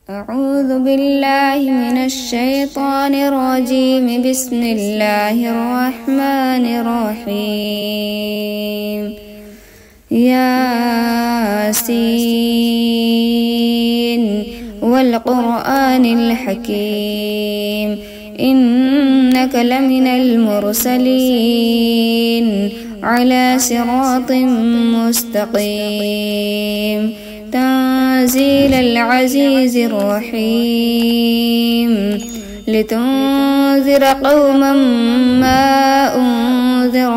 أعوذ بالله من الشيطان الرجيم. بسم الله الرحمن الرحيم. ياسين والقرآن الحكيم إنك لمن المرسلين على صراط مستقيم تنزيل العزيز الرحيم لتنذر قوما ما أنذر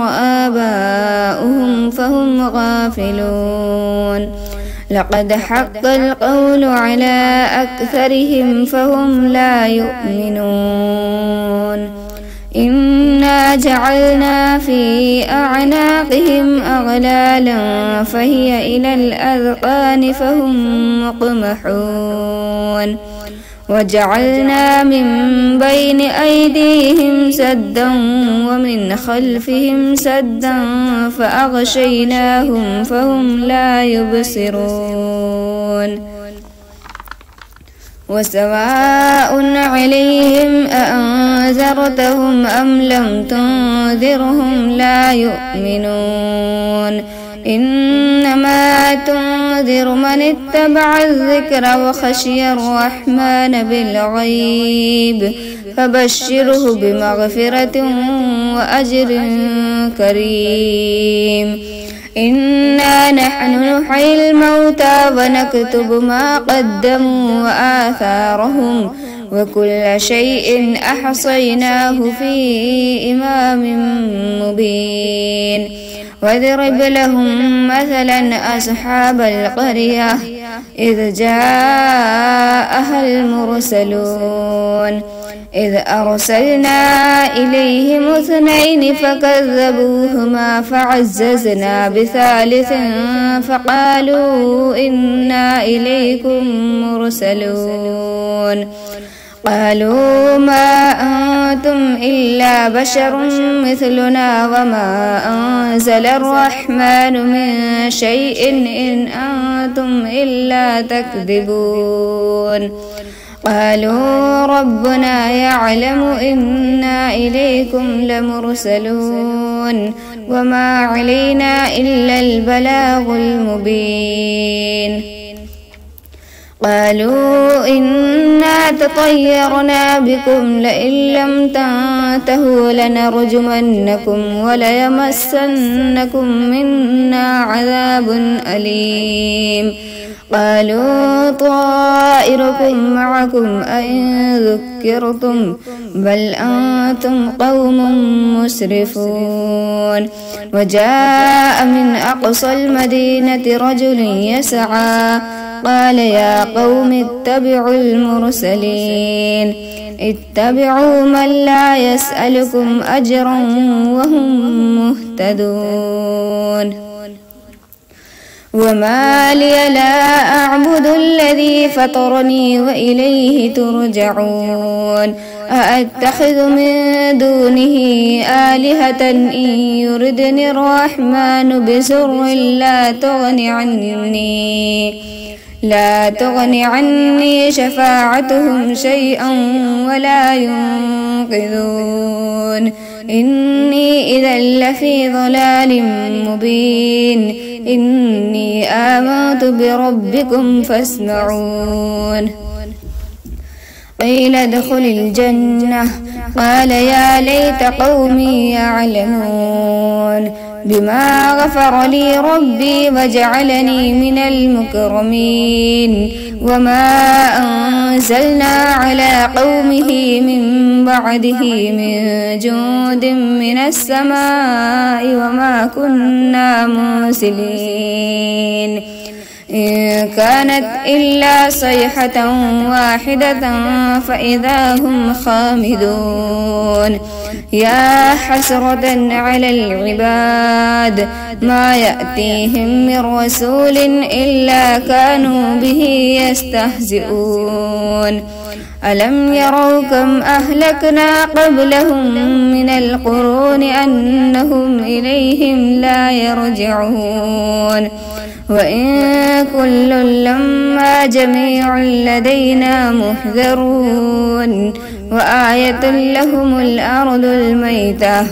آباؤهم فهم غافلون لقد حق القول على أكثرهم فهم لا يؤمنون إنا جعلنا في أعناقهم أغلالا فهي إلى الأذقان فهم مقمحون وجعلنا من بين أيديهم سدا ومن خلفهم سدا فأغشيناهم فهم لا يبصرون وسواء عليهم أأنذرتهم أم لم تنذرهم لا يؤمنون إنما تنذر من اتبع الذكر وخشي الرحمن بالغيب فبشره بمغفرة وأجر كريم إنا نحن نحيي الموتى ونكتب ما قدموا وآثارهم وكل شيء أحصيناه في إمام مبين واضرب لهم مثلا أصحاب القرية إذ جاءها المرسلون إذ أرسلنا إليهم 2 فكذبوهما فعززنا بثالث فقالوا إنا إليكم مرسلون قالوا ما أنتم إلا بشر مثلنا وما أنزل الرحمن من شيء إن أنتم إلا تكذبون قالوا ربنا يعلم إنا إليكم لمرسلون وما علينا إلا البلاغ المبين قالوا إنا تطيرنا بكم لئن لم تنتهوا لنرجمنكم وليمسنكم منا عذاب أليم قالوا طائركم معكم أئن ذكرتم بل أنتم قوم مسرفون وجاء من أقصى المدينة رجل يسعى قال يا قوم اتبعوا المرسلين اتبعوا من لا يسألكم أجرا وهم مهتدون وما لي لا أعبد الذي فطرني وإليه ترجعون أأتخذ من دونه آلهة إن يردني الرحمن بسر لا تغني عني شفاعتهم شيئا ولا ينقذون إني إذا لفي ضلال مبين إني آمنت بربكم فاسمعون قيل ادخل الجنة قال يا ليت قومي يعلمون بما غفر لي ربي وجعلني من المكرمين وما أنزلنا على قومه من بعده من جند من السماء وما كنا مرسلين إن كانت إلا صيحة واحدة فإذا هم خامدون يا حسرة على العباد ما يأتيهم من رسول إلا كانوا به يستهزئون ألم يروا كم أهلكنا قبلهم من القرون أنهم إليهم لا يرجعون وإن كل لما جميع لدينا محذرون وآية لهم الأرض الميتة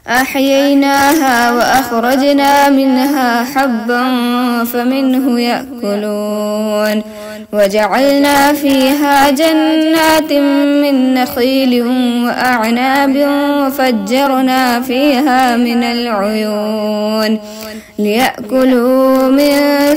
أحييناها وأخرجنا منها حبا فمنه يأكلون وجعلنا فيها جنات من نخيل وأعناب وفجرنا فيها من العيون ليأكلوا من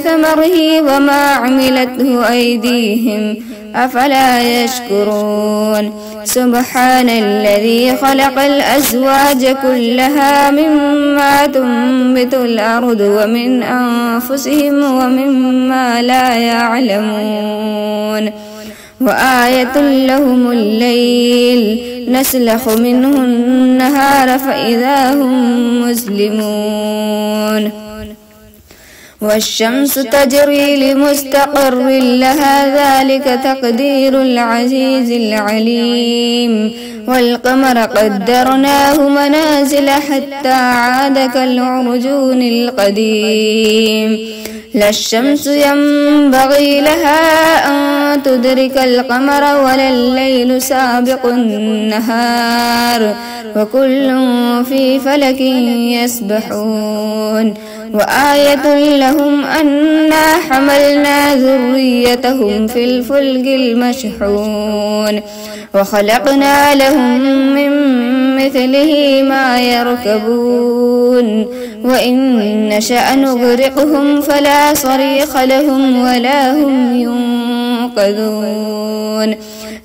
ثمره وما عملته أيديهم أفلا يشكرون سبحان الذي خلق الأزواج كلها مما تنبت الأرض ومن أنفسهم ومما لا يعلمون وآية لهم الليل نسلخ منه النهار فإذا هم مسلمون والشمس تجري لمستقر لها ذلك تقدير العزيز العليم والقمر قدرناه منازل حتى عاد كالعرجون القديم لا الشمس ينبغي لها أن تدرك القمر ولا الليل سابق النهار وكل في فلك يسبحون وآية لهم أنا حملنا ذريتهم في الفلك المشحون وخلقنا لهم من مثله ما يركبون وإن نشأ نغرقهم فلا صريخ لهم ولا هم ينقذون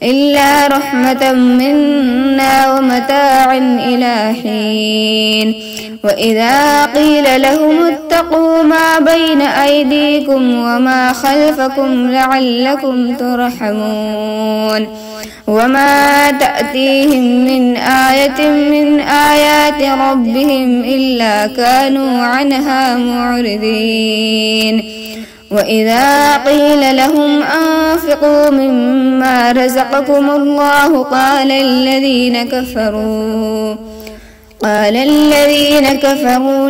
إلا رحمة منا ومتاع إلى حين وإذا قيل لهم اتقوا ما بين أيديكم وما خلفكم لعلكم ترحمون وما تأتيهم من آية من آيات ربهم إلا كانوا عنها معرضين وإذا قيل لهم أنفقوا مما رزقكم الله قال الذين كفروا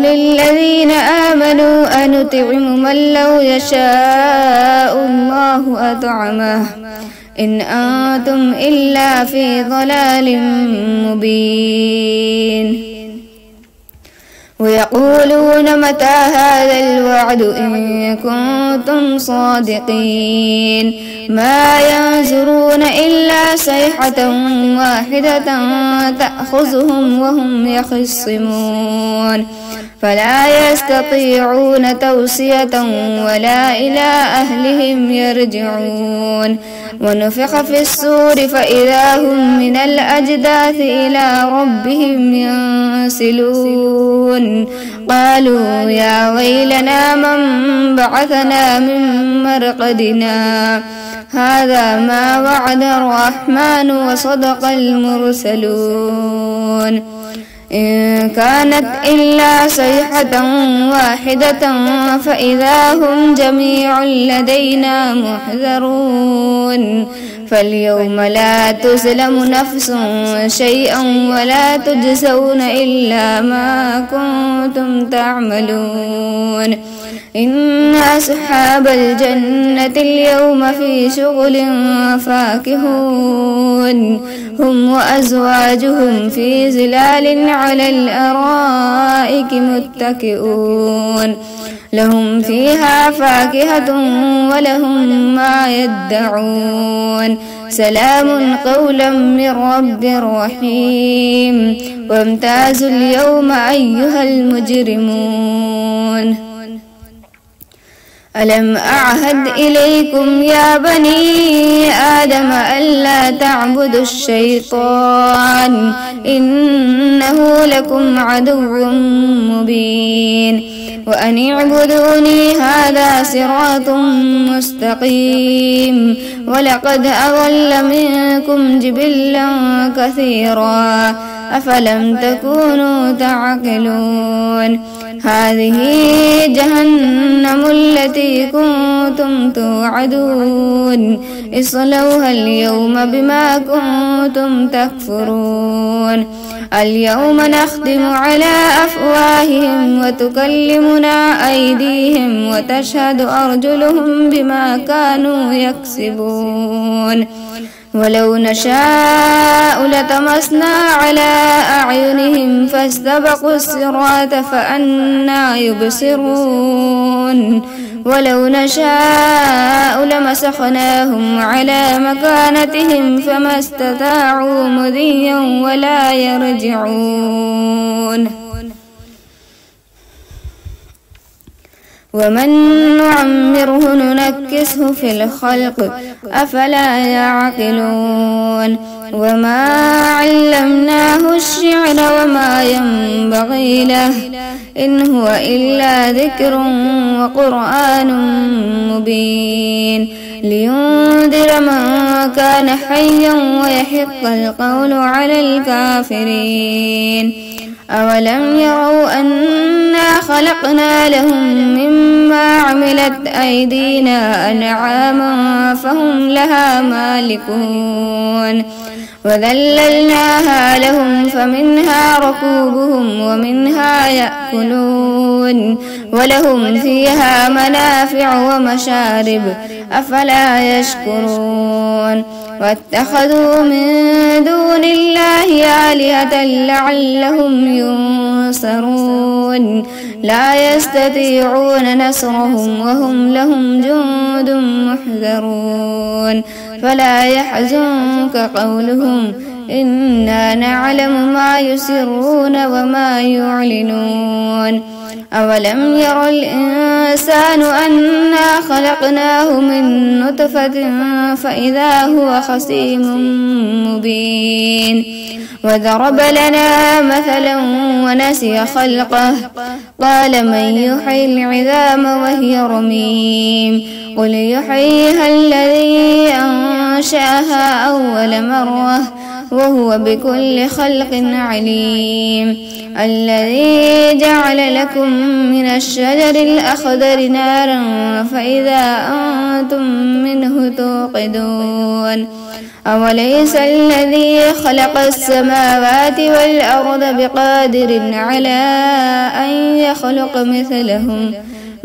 للذين آمنوا أنطعم من لو يشاء الله أطعمه إن أنتم إلا في ضلال مبين ويقولون متى هذا الوعد إن كنتم صادقين ما ينظرون إلا صيحة واحدة تأخذهم وهم يخصمون فلا يستطيعون توصية ولا إلى أهلهم يرجعون ونفخ في الصور فإذا هم من الأجداث إلى ربهم ينسلون قالوا يا ويلنا من بعثنا من مرقدنا هذا ما وعد الرحمن وصدق المرسلون إن كانت إلا صيحة واحدة فإذا هم جميع لدينا محذرون فاليوم لا تظلم نفس شيئا ولا تجزون إلا ما كنتم تعملون إن أصحاب الجنة اليوم في شغل فاكهون هم وأزواجهم في ظلال على الأرائك متكئون لهم فيها فاكهة ولهم ما يدعون سلام قولا من رب رحيم وامتازوا اليوم أيها المجرمون ألم أعهد إليكم يا بني آدم ألا تعبدوا الشيطان إنه لكم عدو مبين وأن اعبدوني هذا صراط مستقيم ولقد أضل منكم جبلا كثيرا أفلم تكونوا تعقلون هذه جهنم التي كنتم توعدون اصلوها اليوم بما كنتم تكفرون اليوم نختم على أفواههم وتكلمنا أيديهم وتشهد أرجلهم بما كانوا يكسبون ولو نشاء لطمسنا على أعينهم فاستبقوا الصراط فأنى يبصرون ولو نشاء لمسخناهم على مكانتهم فما استطاعوا مضيا ولا يرجعون ومن نعمره ننكسه في الخلق أفلا يعقلون وما علمناه الشعر وما ينبغي له إن هو إلا ذكر وقرآن مبين لينذر من كان حيا ويحق القول على الكافرين أولم يروا أنا خلقنا لهم مما عملت أيدينا أنعاما فهم لها مالكون وذللناها لهم فمنها ركوبهم ومنها يأكلون ولهم فيها منافع ومشارب أفلا يشكرون واتخذوا من دون الله آلهة لعلهم ينصرون لا يستطيعون نصرهم وهم لهم جند محذرون فلا يحزنك قولهم إنا نعلم ما يسرون وما يعلنون أولم ير الإنسان أنا خلقناه من نطفة فإذا هو خصيم مبين وضرب لنا مثلا ونسي خلقه قال من يحيي العظام وهي رميم قل يحييها الذي أنشأها أول مرة وهو بكل خلق عليم الذي جعل لكم من الشجر الأخضر نارا فإذا أنتم منه توقدون أوليس الذي خلق السماوات والأرض بقادر على أن يخلق مثلهم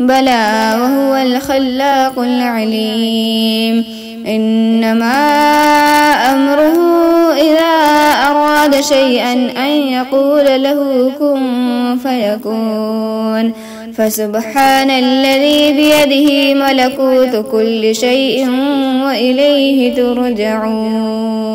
بلى وهو الخلاق العليم إنما أمره إذا أراد شيئا أن يقول له كن فيكون فسبحان الذي بيده ملكوت كل شيء وإليه ترجعون.